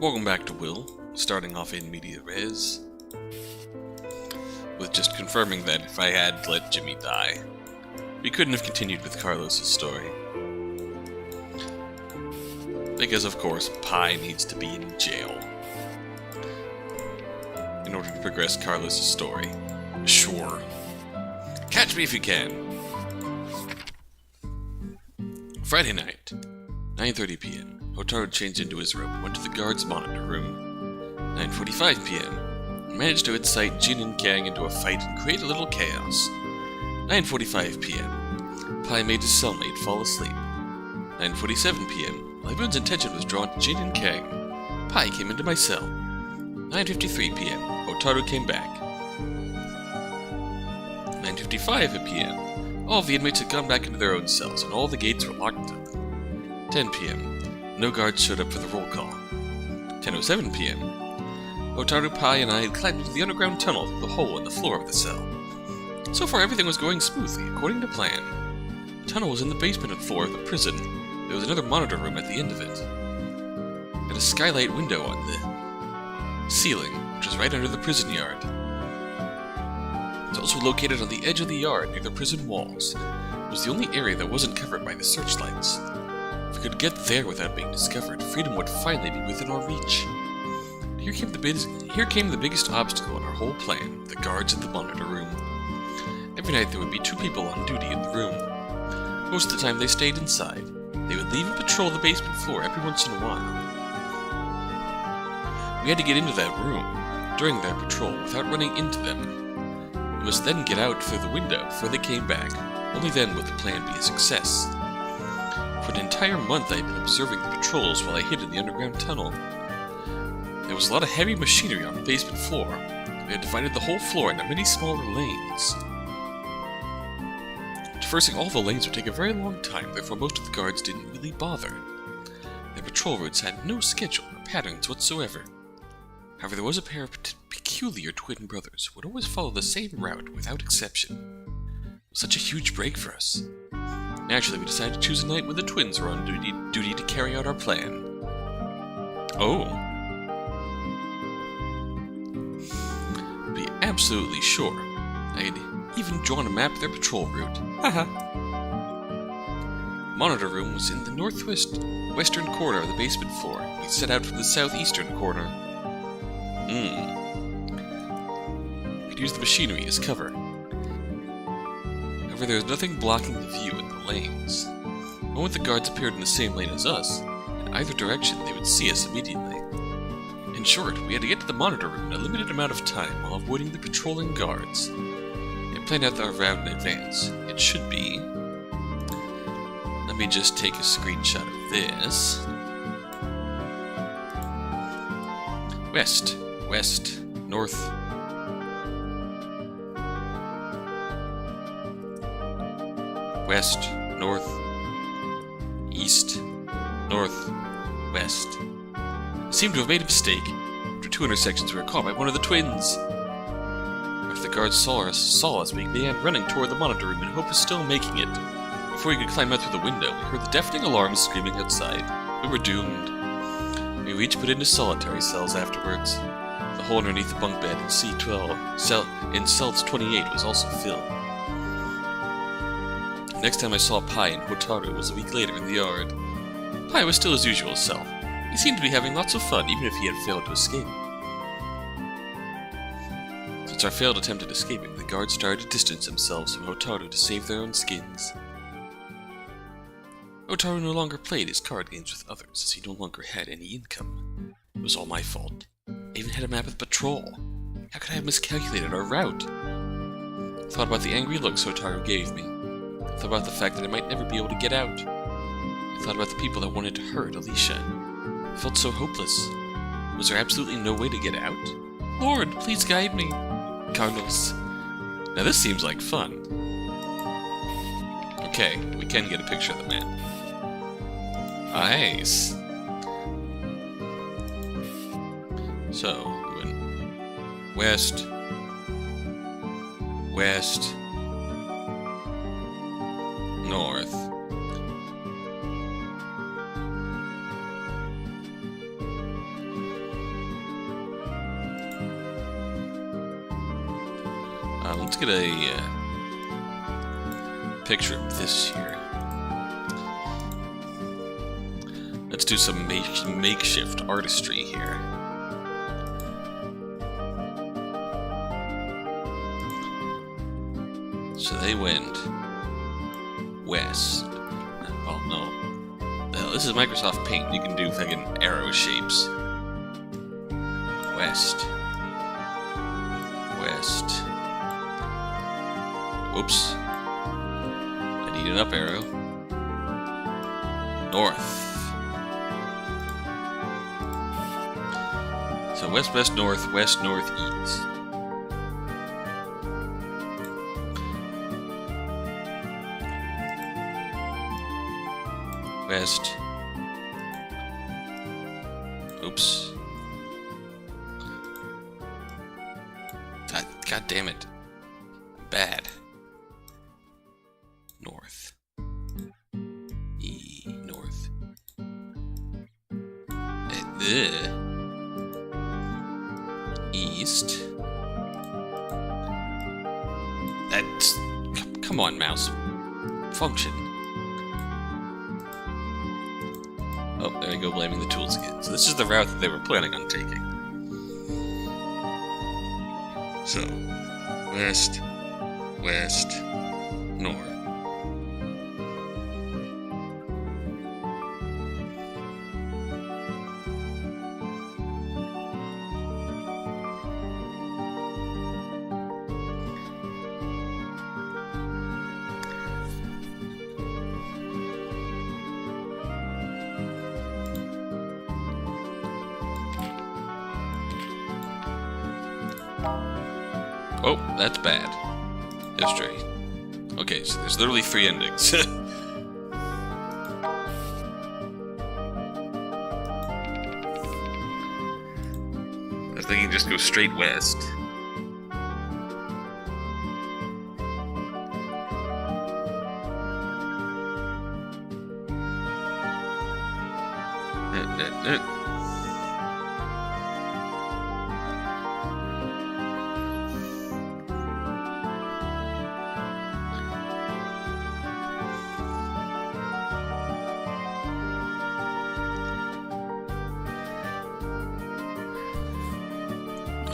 Welcome back to Will, starting off in media res, with just confirming that if I had let Jimmy die, we couldn't have continued with Carlos's story. Because of course, Pi needs to be in jail in order to progress Carlos's story. Sure. Catch me if you can! Friday night, 9:30 p.m. Hotaru changed into his robe and went to the guard's monitor room. 9:45 p.m. He managed to incite Jin and Kang into a fight and create a little chaos. 9:45 p.m. Pi made his cellmate fall asleep. 9:47 p.m. While everyone's attention was drawn to Jin and Kang, Pi came into my cell. 9:53 p.m. Hotaru came back. 9:55 p.m. All of the inmates had gone back into their own cells, and all the gates were locked up. 10 p.m. No guards showed up for the roll call. 10:07 p.m. Hotaru, Pi, and I had climbed into the underground tunnel through the hole in the floor of the cell. So far, everything was going smoothly, according to plan. The tunnel was in the basement floor of the prison. There was another monitor room at the end of it. It had a skylight window on the ceiling, which was right under the prison yard. It was also located on the edge of the yard near the prison walls. It was the only area that wasn't covered by the searchlights. If we could get there without being discovered, freedom would finally be within our reach. Here came the biggest obstacle in our whole plan, the guards in the monitor room. Every night there would be 2 people on duty in the room. Most of the time they stayed inside. They would leave and patrol the basement floor every once in a while. We had to get into that room during their patrol without running into them. We must then get out through the window before they came back. Only then would the plan be a success. For an entire month I had been observing the patrols while I hid in the underground tunnel. There was a lot of heavy machinery on the basement floor. We had divided the whole floor into many smaller lanes. Traversing all the lanes would take a very long time, therefore most of the guards didn't really bother. Their patrol routes had no schedule or patterns whatsoever. However, there was a pair of peculiar twin brothers who would always follow the same route without exception. It was such a huge break for us. Naturally, we decided to choose a night when the twins were on duty to carry out our plan. Oh. To be absolutely sure, I had even drawn a map of their patrol route. Haha. Monitor room was in the northwestern corner of the basement floor. We set out from the southeastern corner. We could use the machinery as cover. However, there was nothing blocking the view in the lanes. The moment the guards appeared in the same lane as us, in either direction they would see us immediately. In short, we had to get to the monitor room in a limited amount of time while avoiding the patrolling guards. We had planned out our route in advance. It should be... Let me just take a screenshot of this. West, north. West, north, east, north, west. I seem to have made a mistake. After 2 intersections, we were caught by one of the twins. After the guards saw us, we began running toward the monitor room in hope of still making it. Before we could climb out through the window, we heard the deafening alarm screaming outside. We were doomed. We were each put into solitary cells afterwards. The hole underneath the bunk bed in C12, in cells 28, was also filled. Next time I saw Pi and Hotaru was a week later in the yard. Pi was still his usual self. He seemed to be having lots of fun, even if he had failed to escape. Since our failed attempt at escaping, the guards started to distance themselves from Hotaru to save their own skins. Hotaru no longer played his card games with others, as he no longer had any income. It was all my fault. I even had a map of the patrol. How could I have miscalculated our route? I thought about the angry looks Hotaru gave me. I thought about the fact that I might never be able to get out. I thought about the people that wanted to hurt Alicia. I felt so hopeless. Was there absolutely no way to get out? Lord, please guide me. Carlos. Now this seems like fun. Okay, we can get a picture of the man. Nice. So, doing west, north. Let's get a picture of this here. Let's do some makeshift artistry here. So they went west. Oh no. The hell, this is Microsoft Paint. You can do fucking arrow shapes. West. West. Whoops. I need an up arrow. North. So west, west, north, west, north, east. West. Oops. God damn it. Bad. North. North. East. That's... Come on, mouse. Function. Oh, there we go, blaming the tools again. So this is the route that they were planning on taking. So, west, west, north. Oh, that's bad. History. Okay, so there's literally 3 endings. I was thinking just go straight west.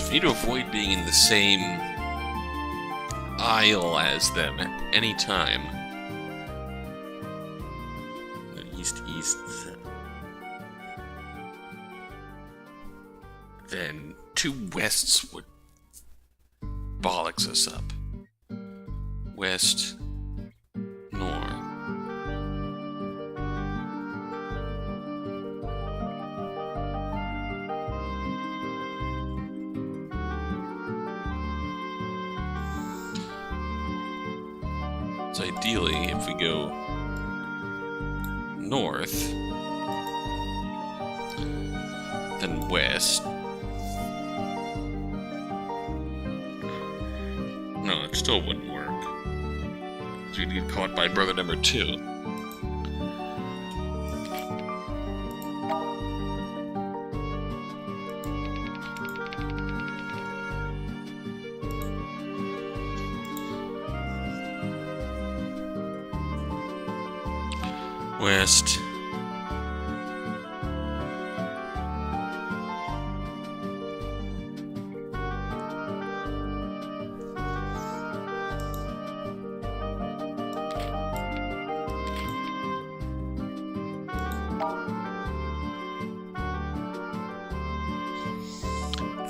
You need to avoid being in the same aisle as them at any time. East, east. Then 2 wests would bollocks us up. West, north. So ideally, if we go north, then west. No, it still wouldn't work. So you'd get caught by brother number 2. West.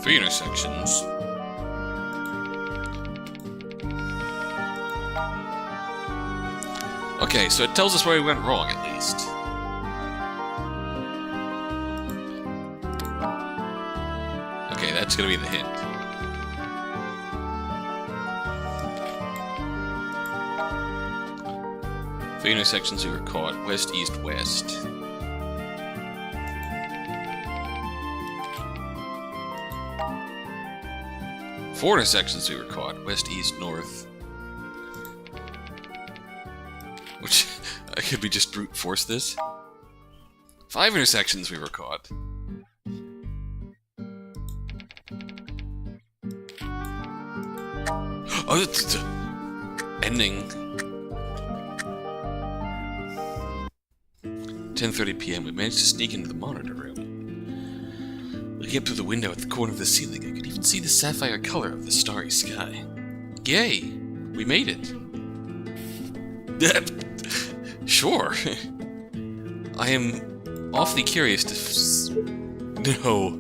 Three intersections. Okay, so it tells us where we went wrong, at least. Okay, that's gonna be the hint. Three intersections we were caught. West, east, west. Four intersections we were caught. West, east, north. Which, could we just brute force this? 5 intersections we were caught. Oh, ending. 10:30 p.m. We managed to sneak into the monitor room. Looking up through the window at the corner of the ceiling, I could even see the sapphire color of the starry sky. Yay! We made it! Sure! I am awfully curious to... No.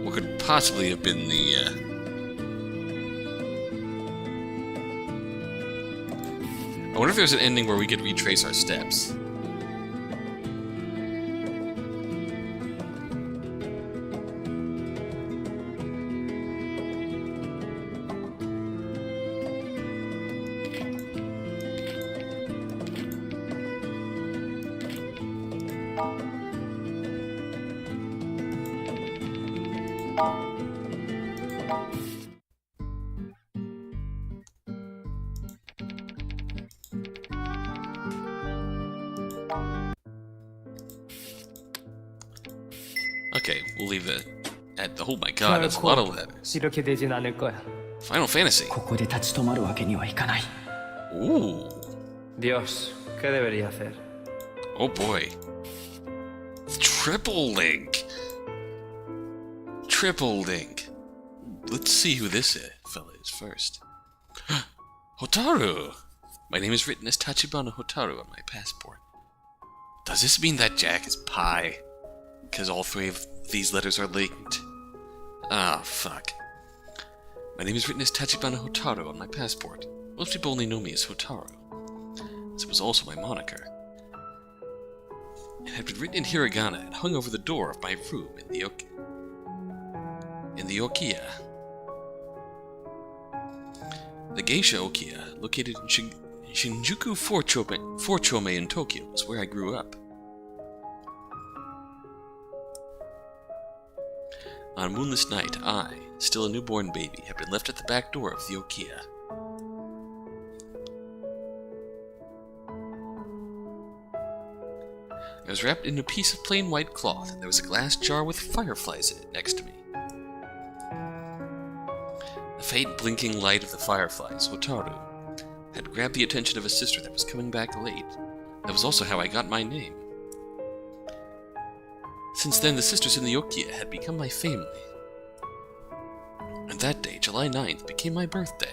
What could possibly have been the, I wonder if there's an ending where we could retrace our steps. Okay, we'll leave it at the... Oh my god, that's a lot of letters. Final Fantasy. Ooh. Dios, ¿qué debería hacer? Oh boy. Triple Link. Triple Link. Let's see who this fella is first. Hotaru! My name is written as Tachibana Hotaru on my passport. Does this mean that Jack is Pi? Because all three of these letters are linked. Ah, fuck. My name is written as Tachibana Hotaru on my passport. Most people only know me as Hotaru. This was also my moniker. It had been written in hiragana and hung over the door of my room in the Okiya. The Geisha Okiya, located in Shinjuku 4-chome in Tokyo, was where I grew up. On a moonless night, I, still a newborn baby, had been left at the back door of the Okiya. I was wrapped in a piece of plain white cloth, and there was a glass jar with fireflies in it next to me. The faint blinking light of the fireflies, Hotaru, had grabbed the attention of a sister that was coming back late. That was also how I got my name. Since then, the sisters in the Okiya had become my family. And that day, July 9th, became my birthday.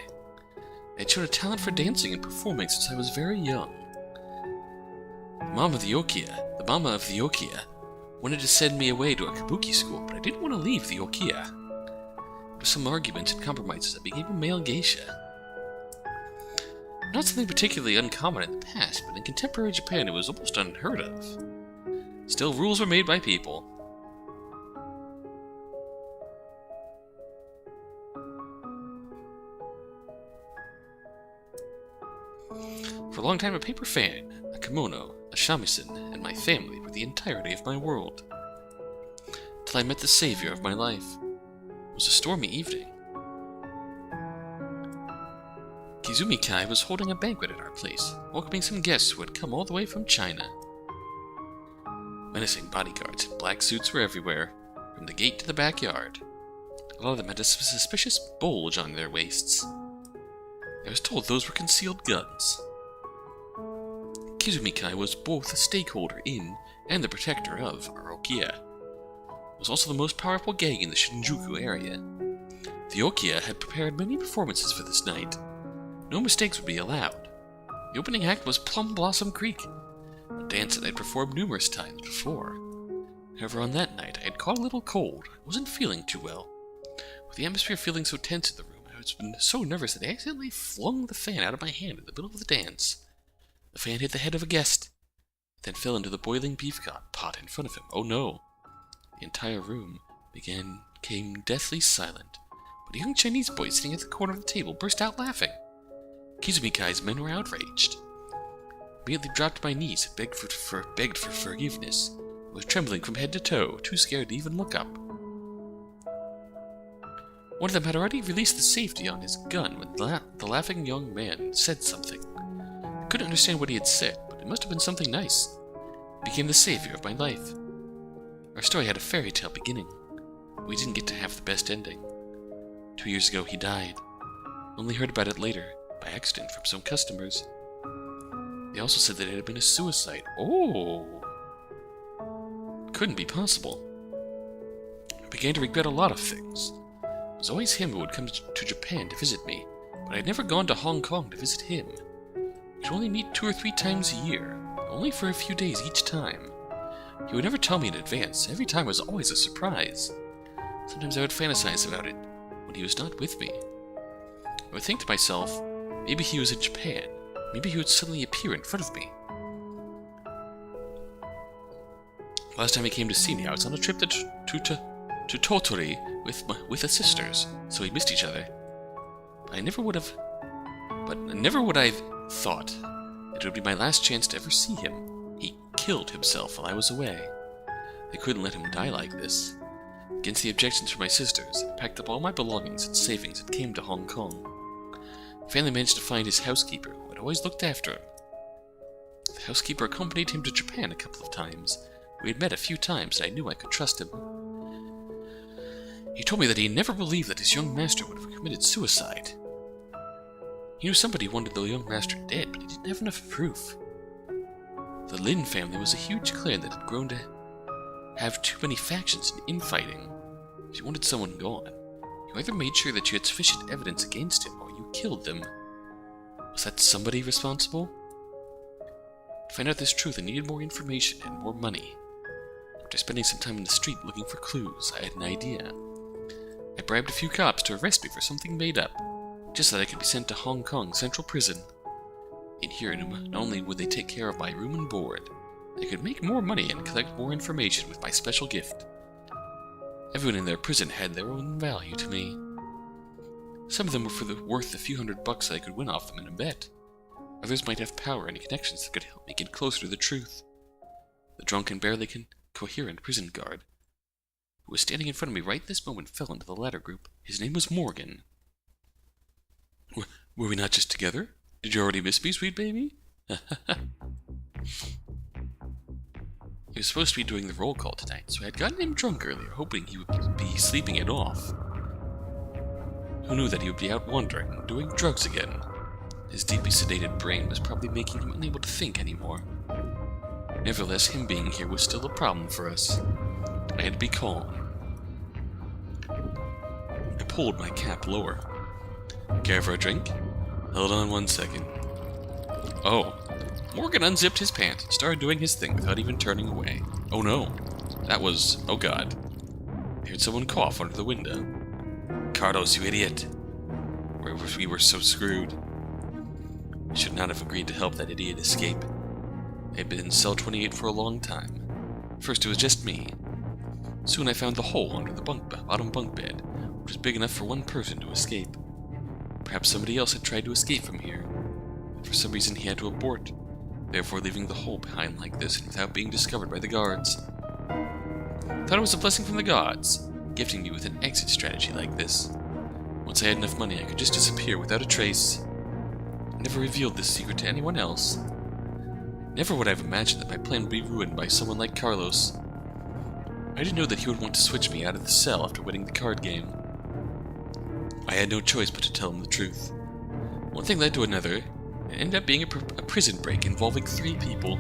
I had shown a talent for dancing and performing since I was very young. The mama of the Okiya, wanted to send me away to a kabuki school, but I didn't want to leave the Okiya. After some arguments and compromises, I became a male geisha. Not something particularly uncommon in the past, but in contemporary Japan it was almost unheard of. Still, rules were made by people. For a long time, a paper fan, a kimono, a shamisen, and my family were the entirety of my world. Till I met the savior of my life. It was a stormy evening. Kizumi-kai was holding a banquet at our place, welcoming some guests who had come all the way from China. Menacing bodyguards in black suits were everywhere, from the gate to the backyard. A lot of them had a suspicious bulge on their waists. I was told those were concealed guns. Kizumi-kai was both a stakeholder in and the protector of our Okiya. It was also the most powerful gang in the Shinjuku area. The Okiya had prepared many performances for this night. No mistakes would be allowed. The opening act was Plum Blossom Creek, a dance that I'd performed numerous times before. However, on that night, I had caught a little cold. I wasn't feeling too well. With the atmosphere feeling so tense in the room, I was so nervous that I accidentally flung the fan out of my hand in the middle of the dance. The fan hit the head of a guest, then fell into the boiling beef pot in front of him. Oh no! The entire room became deathly silent, but a young Chinese boy sitting at the corner of the table burst out laughing. Kizumi-kai's men were outraged. I immediately dropped to my knees and begged for forgiveness. I was trembling from head to toe, too scared to even look up. One of them had already released the safety on his gun when the laughing young man said something. I couldn't understand what he had said, but it must have been something nice. He became the savior of my life. Our story had a fairy tale beginning. we didn't get to have the best ending. 2 years ago, he died. Only heard about it later, by accident, from some customers. They also said that it had been a suicide. Oh! Couldn't be possible. I began to regret a lot of things. It was always him who would come to Japan to visit me, but I'd never gone to Hong Kong to visit him. We'd only meet 2 or 3 times a year, only for a few days each time. He would never tell me in advance. Every time was always a surprise. Sometimes I would fantasize about it when he was not with me. I would think to myself, maybe he was in Japan. Maybe he would suddenly appear in front of me. Last time he came to see me, I was on a trip to Tottori with the sisters, so we missed each other. But I never would have thought that it would be my last chance to ever see him. He killed himself while I was away. I couldn't let him die like this. Against the objections from my sisters, I packed up all my belongings and savings and came to Hong Kong. I finally managed to find his housekeeper, who had always looked after him. The housekeeper accompanied him to Japan a couple of times. We had met a few times, and I knew I could trust him. He told me that he never believed that his young master would have committed suicide. He knew somebody wanted the young master dead, but he didn't have enough proof. The Lin family was a huge clan that had grown to have too many factions and infighting. If you wanted someone gone, you either made sure that you had sufficient evidence against him, or you killed them. Was that somebody responsible? To find out this truth, I needed more information and more money. After spending some time in the street looking for clues, I had an idea. I bribed a few cops to arrest me for something made up, just so that I could be sent to Hong Kong Central Prison. In here, not only would they take care of my room and board, they could make more money and collect more information with my special gift. Everyone in their prison had their own value to me. Some of them were worth a few $100 that I could win off them in a bet. Others might have power and connections that could help me get closer to the truth. The drunk and barely coherent prison guard, who was standing in front of me right this moment, fell into the latter group. His name was Morgan. Were we not just together? Did you already miss me, sweet baby? He was supposed to be doing the roll call tonight, so I had gotten him drunk earlier, hoping he would be sleeping it off. Who knew that he would be out wandering, doing drugs again? His deeply sedated brain was probably making him unable to think anymore. Nevertheless, him being here was still a problem for us. I had to be calm. I pulled my cap lower. Care for a drink? Hold on 1 second. Oh. Morgan unzipped his pants and started doing his thing without even turning away. Oh no. That was... oh god. I heard someone cough under the window. Carlos, you idiot. We were so screwed. I should not have agreed to help that idiot escape. I had been in cell 28 for a long time. First it was just me. Soon I found the hole under the bottom bunk bed, which was big enough for one person to escape. Perhaps somebody else had tried to escape from here, and for some reason he had to abort, therefore leaving the hole behind like this and without being discovered by the guards. I thought it was a blessing from the gods, gifting me with an exit strategy like this. Once I had enough money, I could just disappear without a trace. I never revealed this secret to anyone else. Never would I have imagined that my plan would be ruined by someone like Carlos. I didn't know that he would want to switch me out of the cell after winning the card game. I had no choice but to tell him the truth. One thing led to another, and it ended up being a prison break involving 3 people.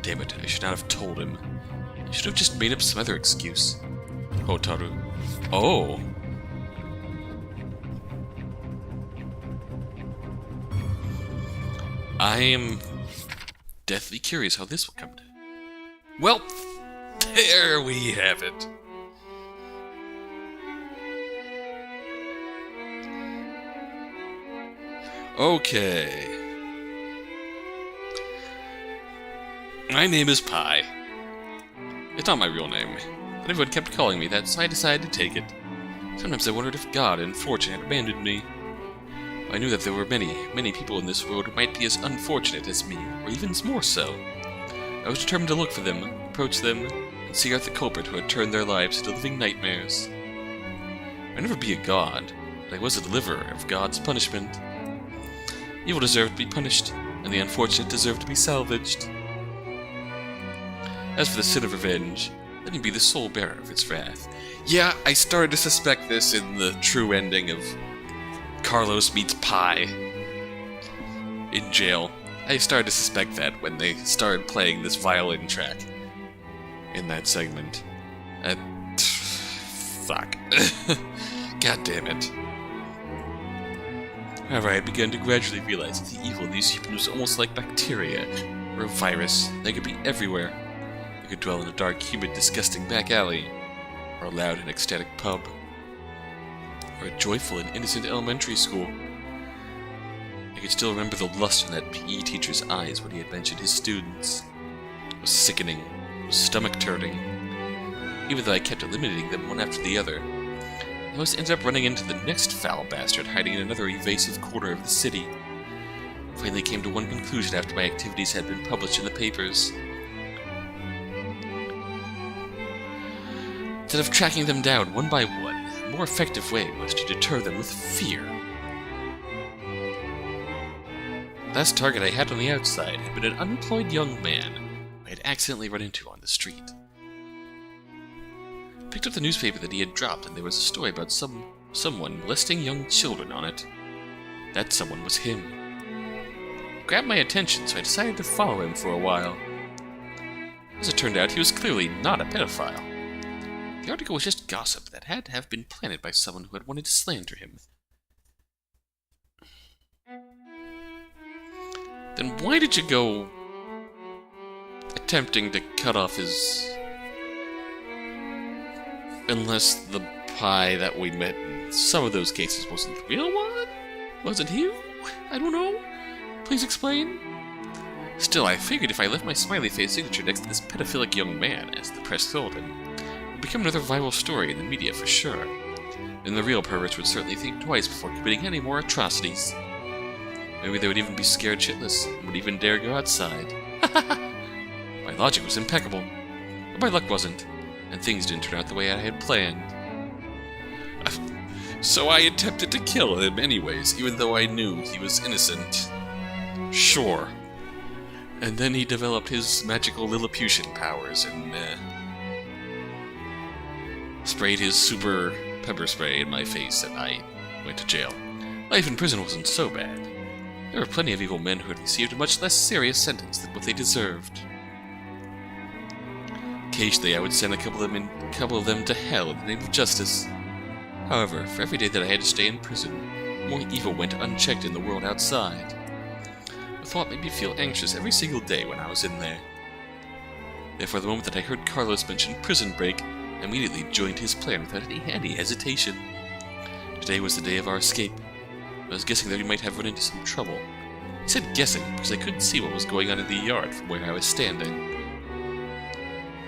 Damn it, I should not have told him. I should have just made up some other excuse. Hotaru. Oh! I am deathly curious how this will come to. Well, there we have it. Okay. My name is Pi. It's not my real name, but everyone kept calling me that, so I decided to take it. Sometimes I wondered if God and fortune had abandoned me. I knew that there were many people in this world who might be as unfortunate as me, or even more so. I was determined to look for them, approach them, and seek out the culprit who had turned their lives into living nightmares. I'd never be a god, but I was a deliverer of God's punishment. Evil deserved to be punished, and the unfortunate deserved to be salvaged. As for the sin of revenge, letting him be the sole bearer of its wrath. Yeah, I started to suspect this in the true ending of Carlos meets Pi in jail. I started to suspect that when they started playing this violin track in that segment. Fuck. God damn it. However, I had begun to gradually realize that the evil in these humans was almost like bacteria, or a virus. They could be everywhere. They could dwell in a dark, humid, disgusting back alley, or a loud and ecstatic pub, or a joyful and innocent elementary school. I could still remember the lust in that PE teacher's eyes when he had mentioned his students. It was sickening. It was stomach-turning. Even though I kept eliminating them one after the other, I always ended up running into the next foul bastard hiding in another evasive corner of the city. I finally came to one conclusion after my activities had been published in the papers. Instead of tracking them down one by one, a more effective way was to deter them with fear. The last target I had on the outside had been an unemployed young man I had accidentally run into on the street. I picked up the newspaper that he had dropped, and there was a story about someone molesting young children on it. That someone was him. It grabbed my attention, so I decided to follow him for a while. As it turned out, he was clearly not a pedophile. The article was just gossip that had to have been planted by someone who had wanted to slander him. Then why did you go attempting to cut off his... Unless the Pi that we met in some of those cases wasn't the real one? Was it him? I don't know. Please explain. Still, I figured if I left my smiley face signature next to this pedophilic young man, as the press called him, it would become another viral story in the media for sure. And the real perverts would certainly think twice before committing any more atrocities. Maybe they would even be scared shitless, and would even dare go outside. My logic was impeccable, but my luck wasn't, and things didn't turn out the way I had planned. So I attempted to kill him anyways, even though I knew he was innocent. Sure. And then he developed his magical Lilliputian powers and sprayed his super pepper spray in my face, and I went to jail. Life in prison wasn't so bad. There were plenty of evil men who had received a much less serious sentence than what they deserved. Occasionally, I would send a couple of them to hell in the name of justice. However, for every day that I had to stay in prison, more evil went unchecked in the world outside. The thought made me feel anxious every single day when I was in there. Therefore, the moment that I heard Carlos mention prison break, I immediately joined his plan without any hesitation. Today was the day of our escape. I was guessing that we might have run into some trouble. I said guessing because I couldn't see what was going on in the yard from where I was standing.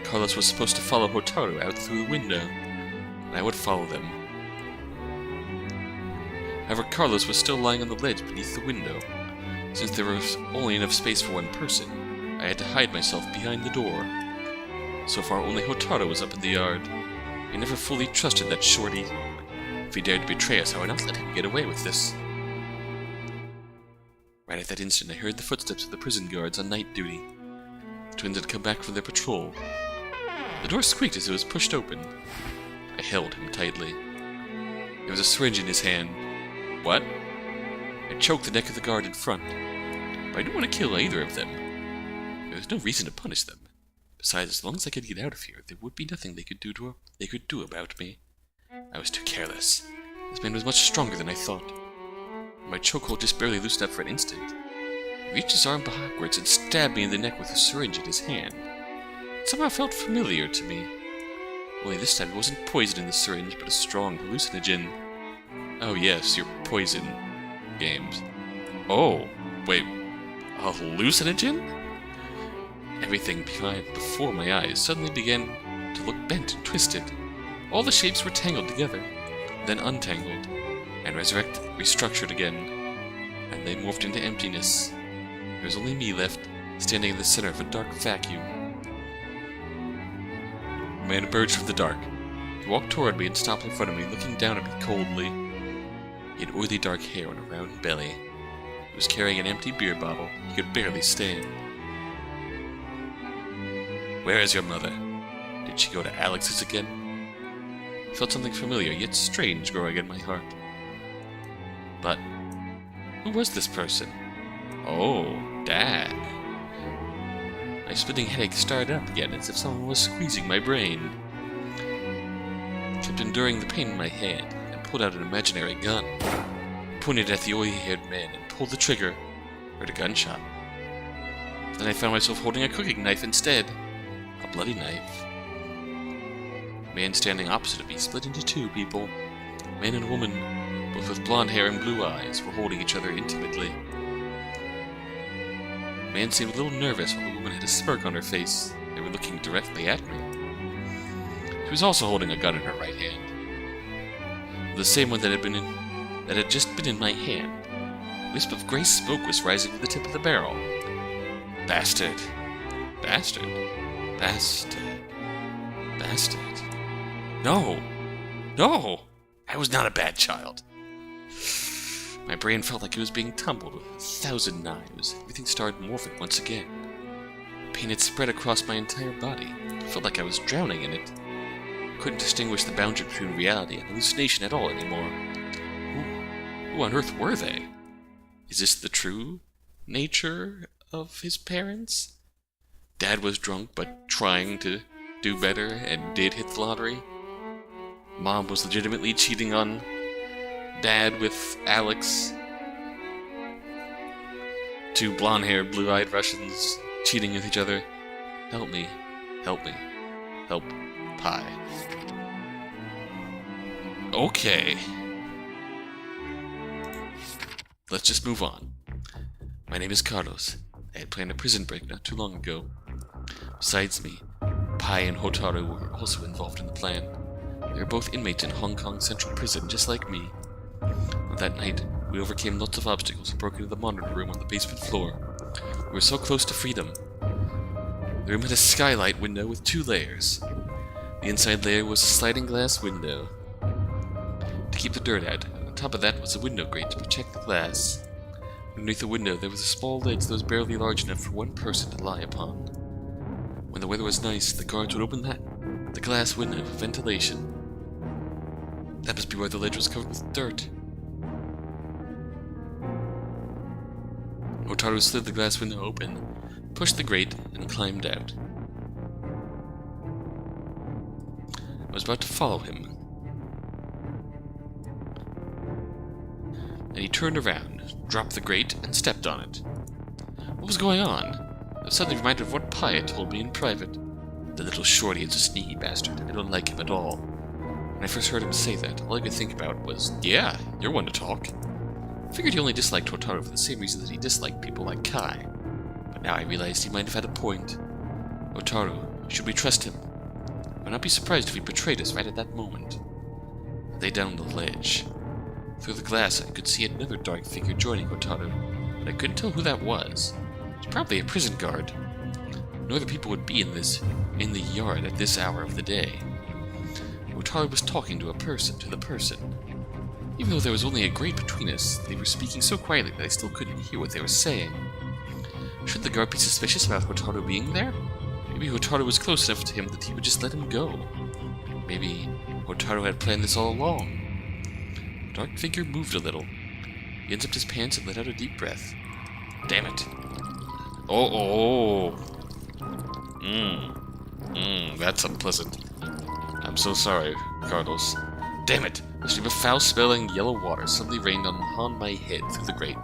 Carlos was supposed to follow Hotaru out through the window, and I would follow them. However, Carlos was still lying on the ledge beneath the window. Since there was only enough space for one person, I had to hide myself behind the door. So far, only Hotaru was up in the yard. I never fully trusted that shorty. If he dared to betray us, I would not let him get away with this. Right at that instant, I heard the footsteps of the prison guards on night duty. The twins had come back from their patrol. The door squeaked as it was pushed open. I held him tightly. There was a syringe in his hand. What? I choked the neck of the guard in front. But I didn't want to kill either of them. There was no reason to punish them. Besides, as long as I could get out of here, there would be nothing they could do about me. I was too careless. This man was much stronger than I thought. My chokehold just barely loosened up for an instant. He reached his arm backwards and stabbed me in the neck with a syringe in his hand. It somehow felt familiar to me. Only this time it wasn't poison in the syringe, but a strong hallucinogen. Oh yes, your poison games. Oh, wait, a hallucinogen? Everything before my eyes suddenly began to look bent and twisted. All the shapes were tangled together, then untangled, and restructured again, and they morphed into emptiness. There was only me left, standing in the center of a dark vacuum. A man emerged from the dark. He walked toward me and stopped in front of me, looking down at me coldly. He had oily dark hair and a round belly. He was carrying an empty beer bottle. He could barely stand. Where is your mother? Did Did she go to Alex's again? I felt something familiar, yet strange, growing in my heart. But who was this person? Oh, Dad. My splitting headache started up again, as if someone was squeezing my brain. I kept enduring the pain in my hand, and pulled out an imaginary gun. I pointed at the oily-haired man, and pulled the trigger. Heard a gunshot. Then I found myself holding a cooking knife instead. A bloody knife. The man standing opposite of me split into two people. A man and a woman, both with blonde hair and blue eyes, were holding each other intimately. The man seemed a little nervous while the woman had a smirk on her face. They were looking directly at me. She was also holding a gun in her right hand. The same one that had just been in my hand. A wisp of gray smoke was rising from the tip of the barrel. Bastard. Bastard. Bastard. Bastard. No! No! I was not a bad child. My brain felt like it was being tumbled with 1,000 knives. Everything started morphing once again. Pain had spread across my entire body. I felt like I was drowning in it. I couldn't distinguish the boundary between reality and hallucination at all anymore. Who on earth were they? Is this the true nature of his parents? Dad was drunk but trying to do better and did hit the lottery. Mom was legitimately cheating on Dad with Alex. Two blonde-haired, blue-eyed Russians cheating with each other. Help me. Help me. Help. Pie. Okay. Let's just move on. My name is Carlos. I had planned a prison break not too long ago. Besides me, Pai and Hotaru were also involved in the plan. They were both inmates in Hong Kong Central Prison, just like me. On that night, we overcame lots of obstacles and broke into the monitor room on the basement floor. We were so close to freedom. The room had a skylight window with 2 layers. The inside layer was a sliding glass window to keep the dirt out. On top of that was a window grate to protect the glass. Underneath the window there was a small ledge that was barely large enough for one person to lie upon. When the weather was nice, the guards would open the glass window for ventilation. That must be why the ledge was covered with dirt. Hotaru slid the glass window open, pushed the grate, and climbed out. I was about to follow him. And he turned around, dropped the grate, and stepped on it. What was going on? I was suddenly reminded of what Pai had told me in private. The little shorty is a sneaky bastard. I don't like him at all. When I first heard him say that, all I could think about was, yeah, you're one to talk. I figured he only disliked Hotaru for the same reason that he disliked people like Kai. But now I realized he might have had a point. Hotaru, should we trust him? I would not be surprised if he betrayed us right at that moment. I lay down on the ledge. Through the glass I could see another dark figure joining Hotaru, but I couldn't tell who that was. It was probably a prison guard. No other people would be in the yard at this hour of the day. Hotaru was talking to the person. Even though there was only a grate between us, they were speaking so quietly that I still couldn't hear what they were saying. Should the guard be suspicious about Hotaru being there? Maybe Hotaru was close enough to him that he would just let him go. Maybe Hotaru had planned this all along. The dark figure moved a little. He unzipped his pants and let out a deep breath. Damn it. Oh. That's unpleasant. I'm so sorry, Carlos. Damn it! A stream of foul-smelling yellow water suddenly rained on my head through the grate.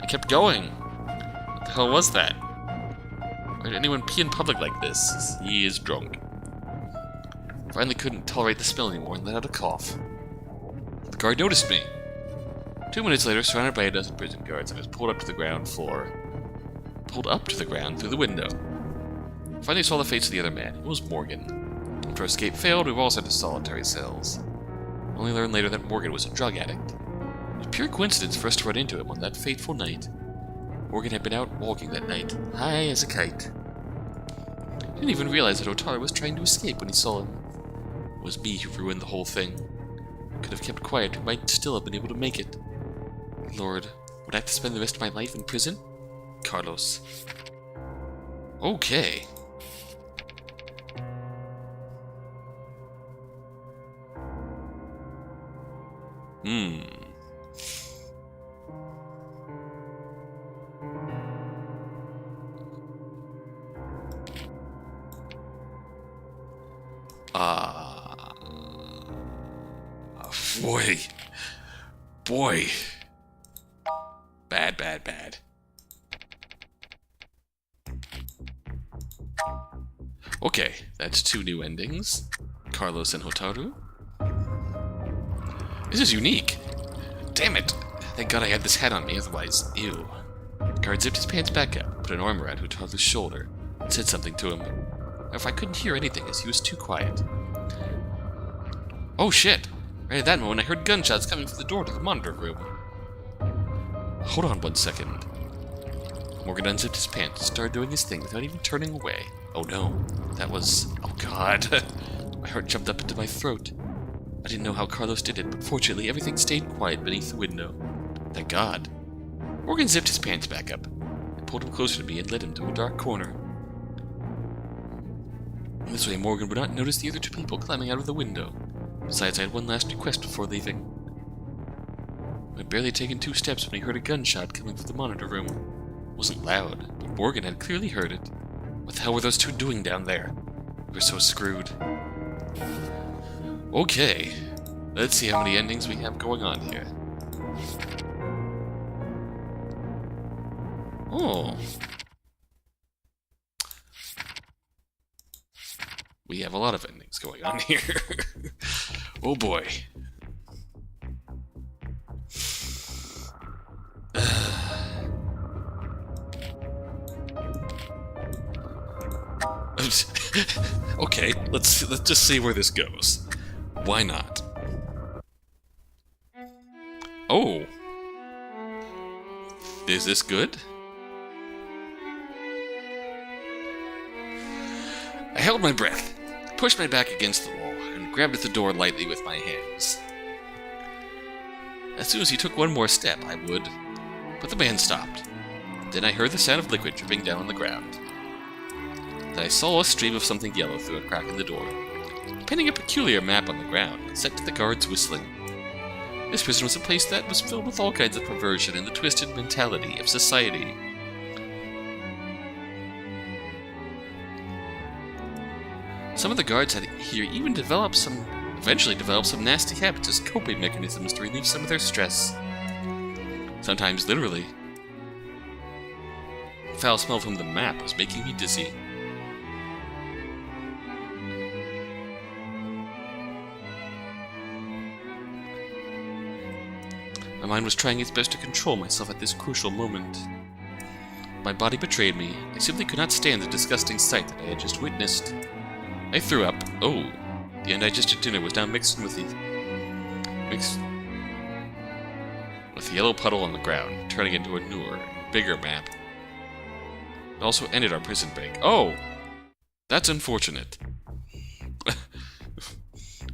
I kept going. What the hell was that? Why did anyone pee in public like this? He is drunk. I finally couldn't tolerate the smell anymore and let out a cough. The guard noticed me. 2 minutes later, surrounded by a dozen prison guards, I was pulled up to the ground through the window. I finally saw the face of the other man. It was Morgan. After our escape failed, we were all sent to solitary cells. I only learned later that Morgan was a drug addict. It was pure coincidence for us to run into him on that fateful night. Morgan had been out walking that night, high as a kite. I didn't even realize that Hotaru was trying to escape when he saw him. It was me who ruined the whole thing. I could have kept quiet, we might still have been able to make it. Lord, would I have to spend the rest of my life in prison? Carlos. Okay. Boy. Boy. Bad, bad, bad. Okay, that's 2 new endings. Carlos and Hotaru. This is unique. Damn it. Thank God I had this hat on me, otherwise, ew. The guard zipped his pants back up, put an arm around Hotaru's shoulder, and said something to him. However, I couldn't hear anything as he was too quiet. Oh shit! Right at that moment, I heard gunshots coming from the door to the monitor room. Hold on 1 second. Morgan unzipped his pants and started doing his thing without even turning away. Oh no, that was... oh god. My heart jumped up into my throat. I didn't know how Carlos did it, but fortunately everything stayed quiet beneath the window. Thank God. Morgan zipped his pants back up and pulled him closer to me and led him to a dark corner. This way Morgan would not notice the other 2 people climbing out of the window. Besides, I had one last request before leaving. I had barely taken 2 steps when he heard a gunshot coming from the monitor room. It wasn't loud, but Morgan had clearly heard it. What the hell were those 2 doing down there? We were so screwed. Okay, let's see how many endings we have going on here. Oh. We have a lot of endings going on here. Oh boy. Okay, let's just see where this goes. Why not? Oh. Is this good? I held my breath, pushed my back against the wall, and grabbed at the door lightly with my hands. As soon as he took one more step, I would, but the man stopped. Then I heard the sound of liquid dripping down on the ground. Then I saw a stream of something yellow through a crack in the door, pinning a peculiar map on the ground, set to the guards whistling. This prison was a place that was filled with all kinds of perversion and the twisted mentality of society. Some of the guards had here even eventually developed some nasty habits as coping mechanisms to relieve some of their stress. Sometimes literally. The foul smell from the map was making me dizzy. My mind was trying its best to control myself at this crucial moment. My body betrayed me. I simply could not stand the disgusting sight that I had just witnessed. I threw up. Oh, the undigested dinner was now mixed with the yellow puddle on the ground, turning into a newer, bigger map. It also ended our prison break. Oh, that's unfortunate.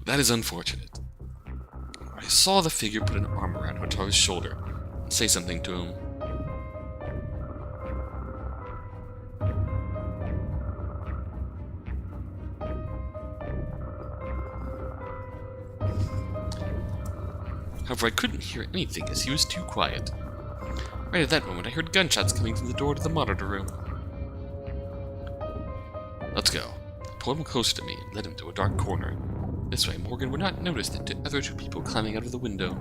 That is unfortunate. I saw the figure put an arm around Hotaru's shoulder and say something to him. However, I couldn't hear anything as he was too quiet. Right at that moment, I heard gunshots coming from the door to the monitor room. Let's go. I pulled him closer to me and led him to a dark corner. This way, Morgan would not notice the other 2 people climbing out of the window.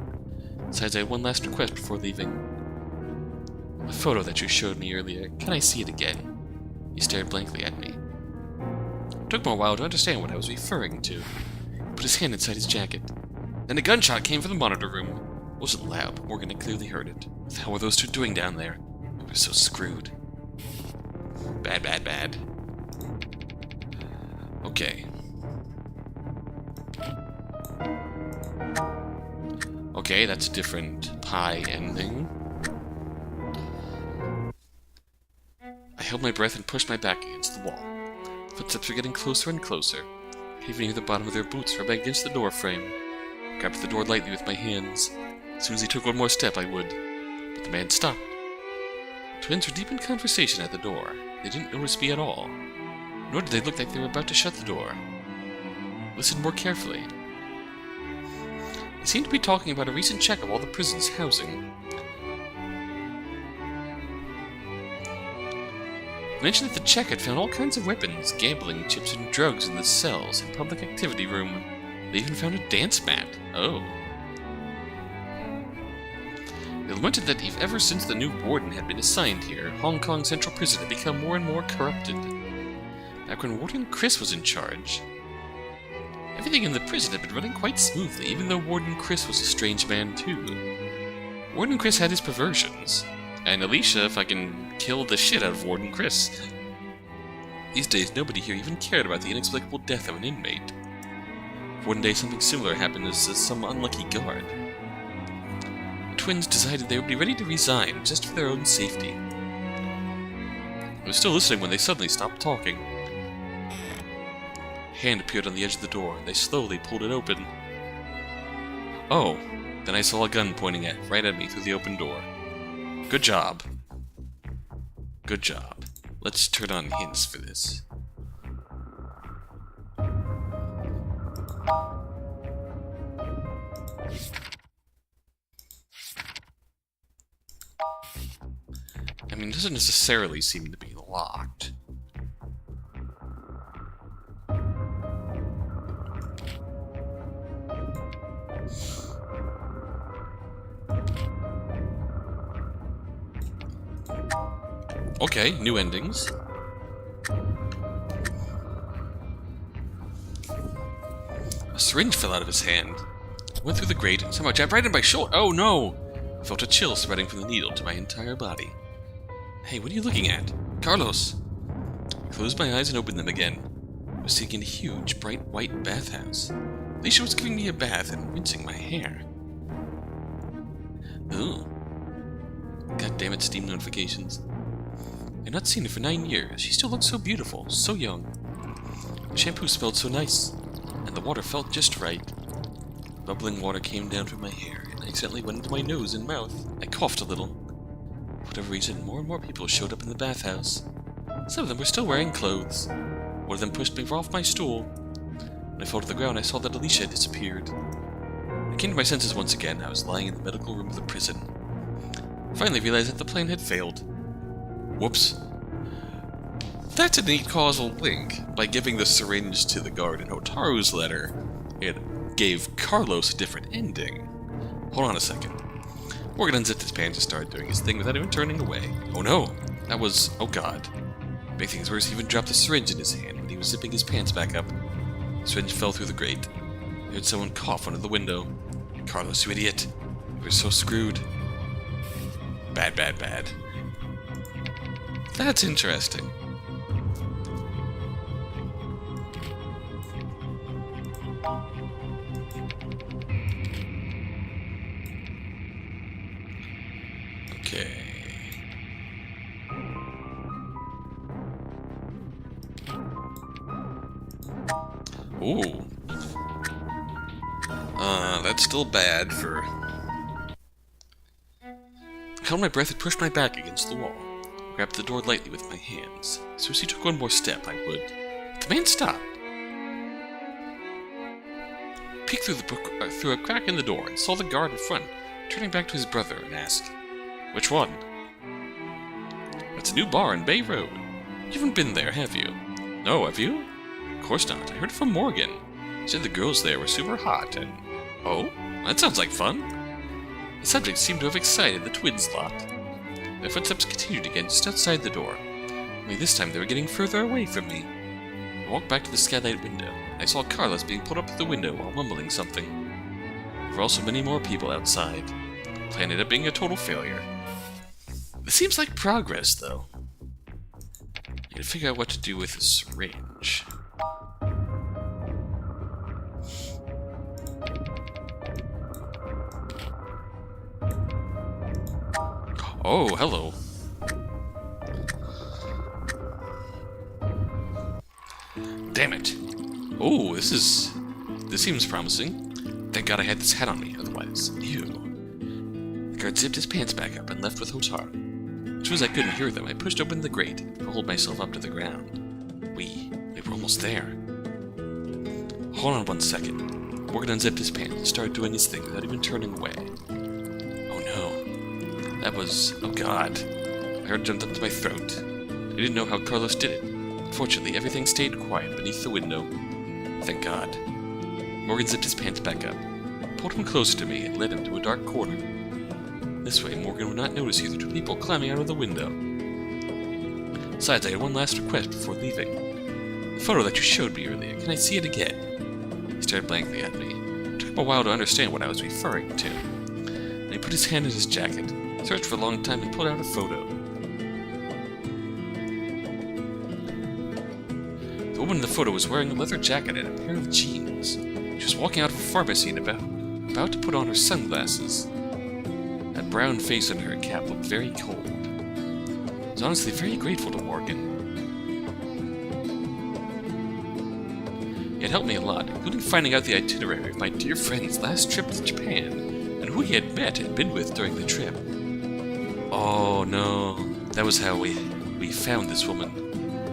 Besides, I had one last request before leaving. The photo that you showed me earlier, can I see it again? He stared blankly at me. It took him a while to understand what I was referring to. He put his hand inside his jacket. Then a gunshot came from the monitor room. It wasn't loud, but Morgan had clearly heard it. What the hell were those 2 doing down there? We were so screwed. Bad, bad, bad. Okay. Okay, that's a different pie ending. I held my breath and pushed my back against the wall. Footsteps were getting closer and closer. I could even hear the bottom of their boots rubbing against the door frame. I grabbed the door lightly with my hands. As soon as he took one more step, I would. But the man stopped. The twins were deep in conversation at the door. They didn't notice me at all. Nor did they look like they were about to shut the door. Listen more carefully. They seemed to be talking about a recent check of all the prison's housing. mentioned that the check had found all kinds of weapons, gambling chips, and drugs in the cells and public activity room. They even found a dance mat. Oh. They lamented that ever since the new warden had been assigned here, Hong Kong Central Prison had become more and more corrupted. Back when Warden Chris was in charge, everything in the prison had been running quite smoothly, even though Warden Chris was a strange man too. Warden Chris had his perversions, and Alicia fucking killed the shit out of Warden Chris. These days, nobody here even cared about the inexplicable death of an inmate. One day, something similar happened to some unlucky guard. The twins decided they would be ready to resign, just for their own safety. I was still listening when they suddenly stopped talking. A hand appeared on the edge of the door, and they slowly pulled it open. Oh, then I saw a gun pointing right at me through the open door. Good job. Good job. Let's turn on hints for this. I mean, it doesn't necessarily seem to be locked. Okay, new endings. A syringe fell out of his hand. It went through the grate and somehow jabbed right in my shoulder. Oh no! I felt a chill spreading from the needle to my entire body. Hey, what are you looking at? Carlos! I closed my eyes and opened them again. I was sitting in a huge, bright white bathhouse. Alicia was giving me a bath and rinsing my hair. Ooh. God damn it, Steam notifications. I'd not seen her for 9 years. She still looked so beautiful, so young. The shampoo smelled so nice, and the water felt just right. Bubbling water came down from my hair, and accidentally went into my nose and mouth. I coughed a little. For whatever reason, more and more people showed up in the bathhouse. Some of them were still wearing clothes. One of them pushed me off my stool. When I fell to the ground, I saw that Alicia had disappeared. I came to my senses once again. I was lying in the medical room of the prison. I finally realized that the plan had failed. Whoops. That's a neat causal link. By giving the syringe to the guard in Hotaru's letter, it gave Carlos a different ending. Hold on a second. Morgan unzipped his pants and started doing his thing without even turning away. Oh no! That was... oh god. To make things worse, he even dropped the syringe in his hand when he was zipping his pants back up. The syringe fell through the grate. I heard someone cough under the window. Carlos, you idiot. We're so screwed. Bad, bad, bad. That's interesting. Okay. Ooh. That's still bad for... I held my breath and pushed my back against the wall. I grabbed the door lightly with my hands. As soon as he took one more step, I would... The man stopped. Peeked through a crack in the door and saw the guard in front, turning back to his brother and asked, "Which one?" "That's a new bar in Bay Road. You haven't been there, have you?" "No, have you?" "Of course not. I heard it from Morgan. He said the girls there were super hot and..." "Oh? That sounds like fun." The subject seemed to have excited the twins lot. Their footsteps continued again just outside the door. Only this time they were getting further away from me. I walked back to the skylight window. I saw Carlos being pulled up to the window while mumbling something. There were also many more people outside. The plan ended up being a total failure. This seems like progress, though. I need to figure out what to do with the syringe. Oh, hello. Damn it. Oh, this seems promising. Thank God I had this hat on me, otherwise, ew. The guard zipped his pants back up and left with Hotaru. As soon as I couldn't hear them, I pushed open the grate and pulled myself up to the ground. We were almost there. Hold on 1 second. Morgan unzipped his pants and started doing his thing without even turning away. Oh no. That was... oh god. I heard it jumped up to my throat. I didn't know how Carlos did it. Fortunately, everything stayed quiet beneath the window. Thank God. Morgan zipped his pants back up, pulled him closer to me, and led him to a dark corner. This way, Morgan would not notice either two people climbing out of the window. Besides, I had one last request before leaving. The photo that you showed me earlier, can I see it again? He stared blankly at me. It took him a while to understand what I was referring to. And he put his hand in his jacket, searched for a long time, and pulled out a photo. The woman in the photo was wearing a leather jacket and a pair of jeans. She was walking out of a pharmacy and about to put on her sunglasses. That brown face under her cap looked very cold. I was honestly very grateful to Morgan. He had helped me a lot, including finding out the itinerary of my dear friend's last trip to Japan, and who he had met and been with during the trip. Oh no, that was how we found this woman.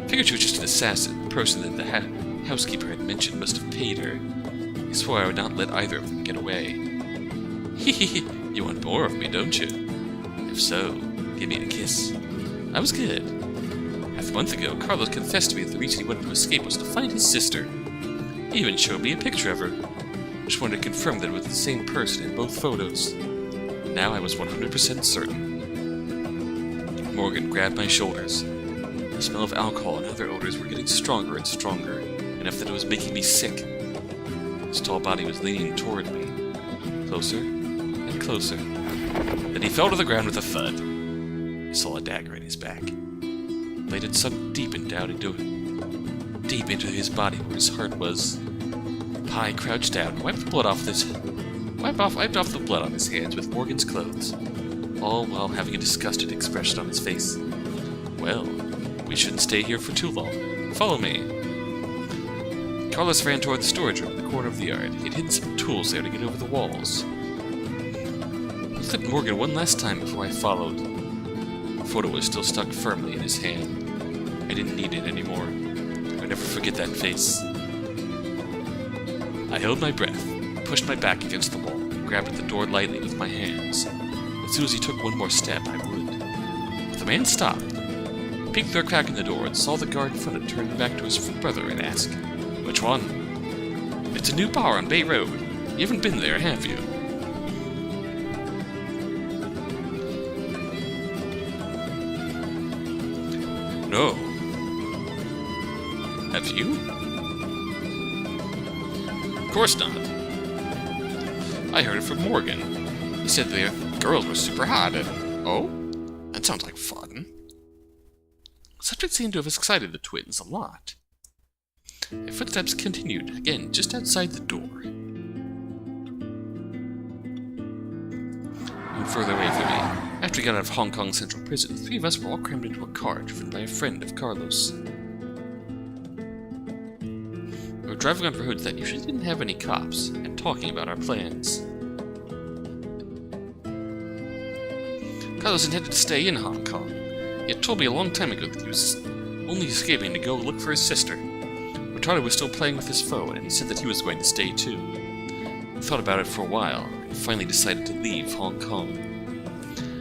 Figured she was just an assassin, the person that the housekeeper had mentioned must have paid her. I swore I would not let either of them get away. Hehe, you want more of me, don't you? If so, give me a kiss. I was good. Half a month ago, Carlos confessed to me that the reason he wanted to escape was to find his sister. He even showed me a picture of her. Just wanted to confirm that it was the same person in both photos. Now I was 100% certain. Morgan grabbed my shoulders. The smell of alcohol and other odors were getting stronger and stronger, enough that it was making me sick. His tall body was leaning toward me. Closer and closer. Then he fell to the ground with a thud. I saw a dagger in his back. The blade had sunk deep into his body where his heart was. Pi crouched down and wiped off the blood on his hands with Morgan's clothes, all while having a disgusted expression on his face. Well, we shouldn't stay here for too long. Follow me. Carlos ran toward the storage room in the corner of the yard. He had hidden some tools there to get over the walls. I looked at Morgan one last time before I followed. The photo was still stuck firmly in his hand. I didn't need it anymore. I'd never forget that face. I held my breath, pushed my back against the wall, and grabbed at the door lightly with my hands. As soon as he took one more step, I would. But the man stopped. He peeked through a crack in the door and saw the guard in front and turned back to his brother and asked, "Which one?" "It's a new bar on Bay Road. You haven't been there, have you?" "No." "Have you?" "Of course not. I heard it from Morgan. He said the girls were super hot and... Oh? That sounds like fun." The subject seemed to have excited the twins a lot. Their footsteps continued, again, just outside the door. Moved further away from me. After we got out of Hong Kong Central Prison, the three of us were all crammed into a car driven by a friend of Carlos. We were driving on roads that usually didn't have any cops, and talking about our plans. Carlos intended to stay in Hong Kong. He had told me a long time ago that he was only escaping to go look for his sister. Charlie was still playing with his phone, and he said that he was going to stay too. I thought about it for a while, and finally decided to leave Hong Kong.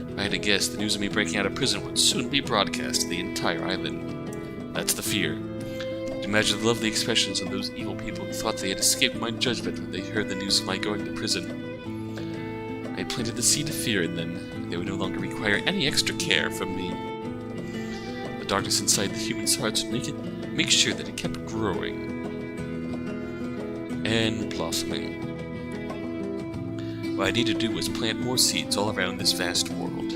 If I had to guess, the news of me breaking out of prison would soon be broadcast to the entire island. That's the fear. To imagine the lovely expressions of those evil people who thought they had escaped my judgment when they heard the news of my going to prison. I had planted the seed of fear in them, and they would no longer require any extra care from me. The darkness inside the human's hearts would make sure that it kept growing and blossoming. What I needed to do was plant more seeds all around this vast world.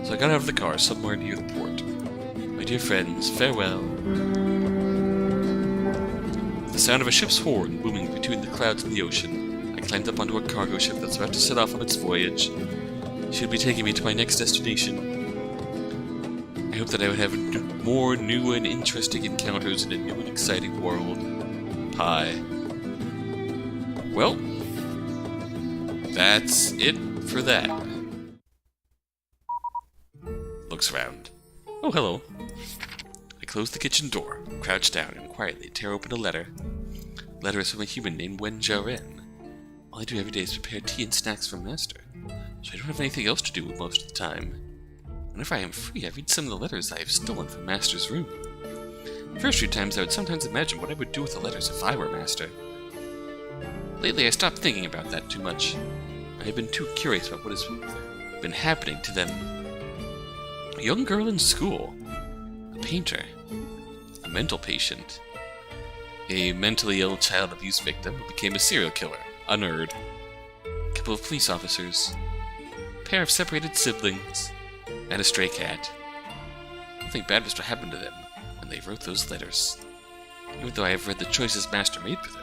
So I got out of the car somewhere near the port. My dear friends, farewell. With the sound of a ship's horn booming between the clouds and the ocean, I climbed up onto a cargo ship that's about to set off on its voyage. She would be taking me to my next destination. I hope that I would have more new and interesting encounters in a new and exciting world. Pi. Well, that's it for that. Looks around. Oh, hello. I closed the kitchen door, crouched down, and quietly tear open a letter. The letter is from a human named Wen Zhaoren. All I do every day is prepare tea and snacks for Master, so I don't have anything else to do most of the time. Whenever I am free, I read some of the letters I have stolen from Master's room. The first few times I would sometimes imagine what I would do with the letters if I were Master. Lately I stopped thinking about that too much. I have been too curious about what has been happening to them. A young girl in school, a painter, a mental patient, a mentally ill child abuse victim who became a serial killer, a nerd, a couple of police officers, a pair of separated siblings, and a stray cat. Nothing bad must have happened to them when they wrote those letters. Even though I have read the choices Master made for them,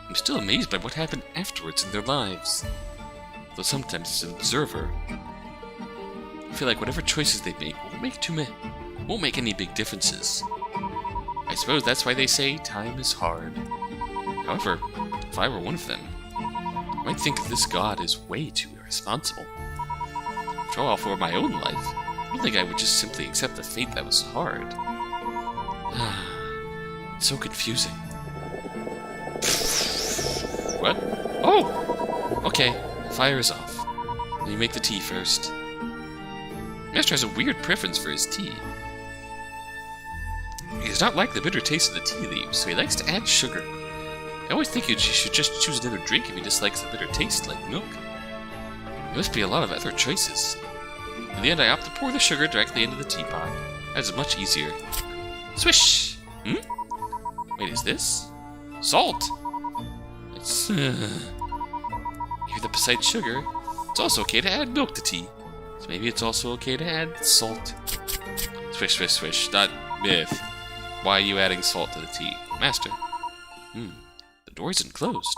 I'm still amazed by what happened afterwards in their lives. Though sometimes as an observer, I feel like whatever choices they make won't make any big differences. I suppose that's why they say time is hard. However, if I were one of them, I might think that this god is way too irresponsible. After all, for my own life, I don't think I would just simply accept a fate that was hard. It's so confusing. What? Oh! Okay, fire is off. Let me make the tea first. Master has a weird preference for his tea. He does not like the bitter taste of the tea leaves, so he likes to add sugar. I always think he should just choose another drink if he dislikes the bitter taste, like milk. There must be a lot of other choices. In the end, I opt to pour the sugar directly into the teapot. That is much easier. Swish! Wait, is this? Salt! It's... Here that besides sugar, it's also okay to add milk to tea. So maybe it's also okay to add salt. Swish, swish, swish. Not myth. Why are you adding salt to the tea? Master. The door isn't closed.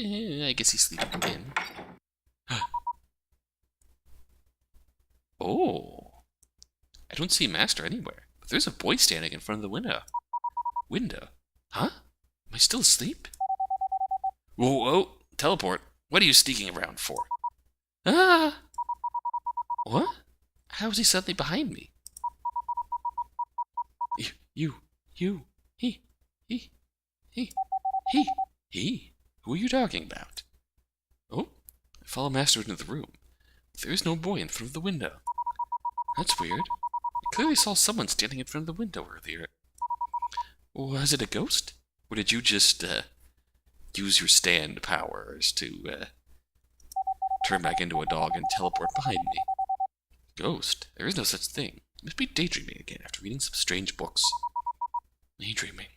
I guess he's sleeping again. Oh. I don't see Master anywhere, but there's a boy standing in front of the window. Window? Huh? Am I still asleep? Whoa, whoa. Teleport. What are you sneaking around for? Ah! What? How is he suddenly behind me? He? Who are you talking about? Oh, I follow Master into the room. There is no boy in front of the window. That's weird. I clearly saw someone standing in front of the window earlier. Was it a ghost? Or did you just, use your stand powers to, turn back into a dog and teleport behind me? Ghost? There is no such thing. I must be daydreaming again after reading some strange books. Daydreaming.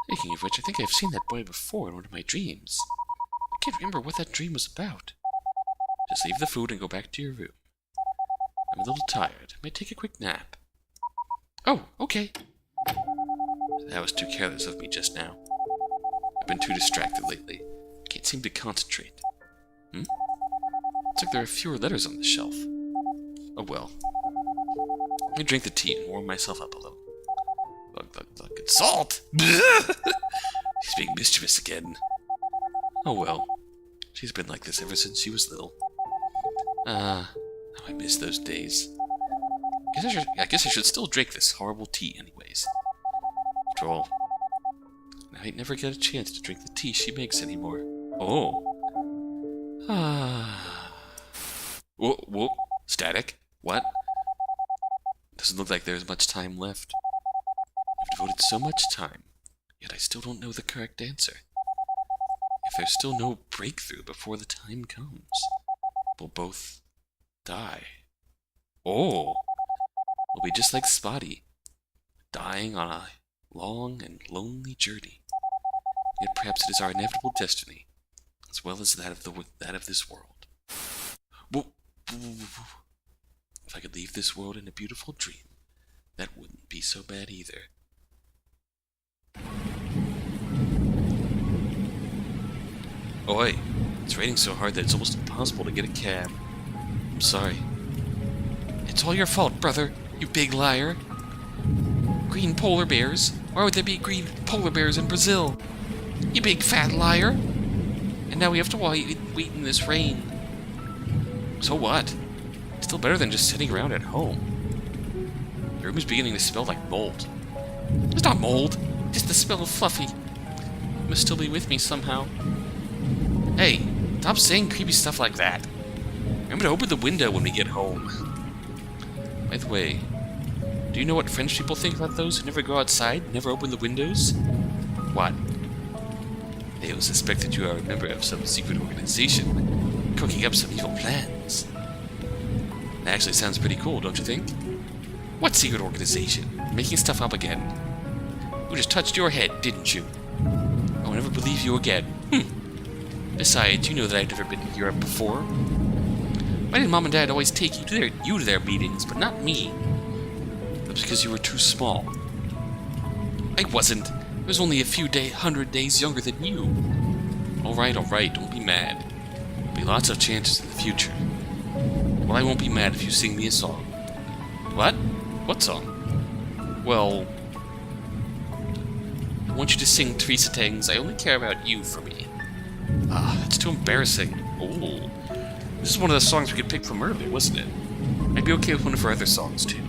Speaking of which, I think I've seen that boy before in one of my dreams. I can't remember what that dream was about. Just leave the food and go back to your room. I'm a little tired. I might take a quick nap. Oh, okay. That was too careless of me just now. I've been too distracted lately. I can't seem to concentrate. Looks like there are fewer letters on the shelf. Oh well. Let me drink the tea and warm myself up a little. Glug, glug, glug. It's salt! She's being mischievous again. Oh well. She's been like this ever since she was little. How I miss those days. I guess I should still drink this horrible tea anyways. After all, I might never get a chance to drink the tea she makes anymore. Oh. Whoa. Static? What? Doesn't look like there's much time left. I've devoted so much time, yet I still don't know the correct answer. If there's still no breakthrough before the time comes, we'll both die. Oh! We'll be just like Spotty, dying on a long and lonely journey. Yet perhaps it is our inevitable destiny, as well as that of this world. If I could leave this world in a beautiful dream, that wouldn't be so bad either. Oi, it's raining so hard that it's almost impossible to get a cab. I'm sorry. It's all your fault, brother, you big liar. Green polar bears? Why would there be green polar bears in Brazil? You big fat liar. And now we have to wait in this rain. So what? It's still better than just sitting around at home. The room is beginning to smell like mold. It's not mold, just the smell of Fluffy. You must still be with me somehow. Hey, stop saying creepy stuff like that. Remember to open the window when we get home. By the way, do you know what French people think about those who never go outside, never open the windows? What? They will suspect that you are a member of some secret organization, cooking up some evil plans. That actually sounds pretty cool, don't you think? What secret organization? Making stuff up again. You just touched your head, didn't you? I will never believe you again. Besides, you know that I've never been to Europe before. Why did Mom and Dad always take you to their meetings, but not me? That's because you were too small. I wasn't. I was only a few 100 days younger than you. Alright, don't be mad. There'll be lots of chances in the future. Well, I won't be mad if you sing me a song. What? What song? Well, I want you to sing Teresa Tang's I Only Care About You for me. It's too embarrassing. Ooh. This is one of the songs we could pick from earlier, wasn't it? I'd be okay with one of her other songs, too.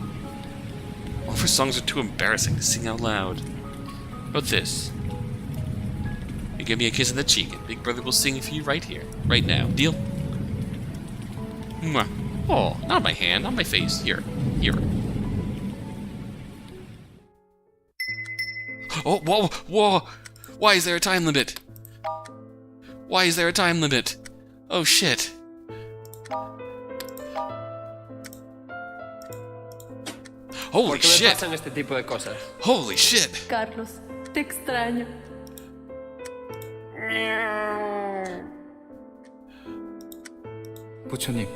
All of her songs are too embarrassing to sing out loud. How about this? You give me a kiss on the cheek, and Big Brother will sing for you right here, right now. Deal? Mwah. Oh, not on my hand, on my face. Here. Oh, whoa! Why is there a time limit? Oh, shit. Holy shit! pasan este tipo de cosas? Holy shit! Carlos, te extraño. 부처님,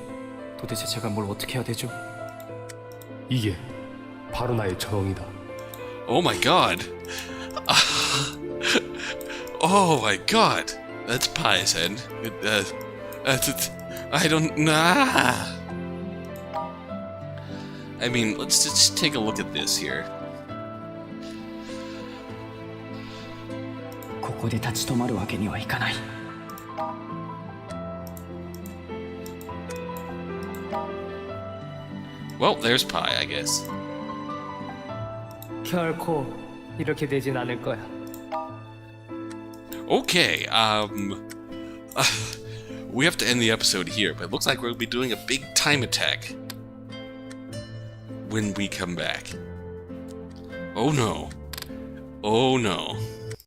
도대체 제가 뭘 어떻게 해야 되죠? 이게 바로 나의 저형이다. Oh my god! Oh my god! That's Pie's head. I don't... Nah! I mean, let's just take a look at this here. ここで立ち止まるわけにはいかない。 Well, there's Pie, I guess. 결코 이렇게 되진 않을 거야. Okay, we have to end the episode here, but it looks like we'll be doing a big time attack when we come back. Oh no. Oh no.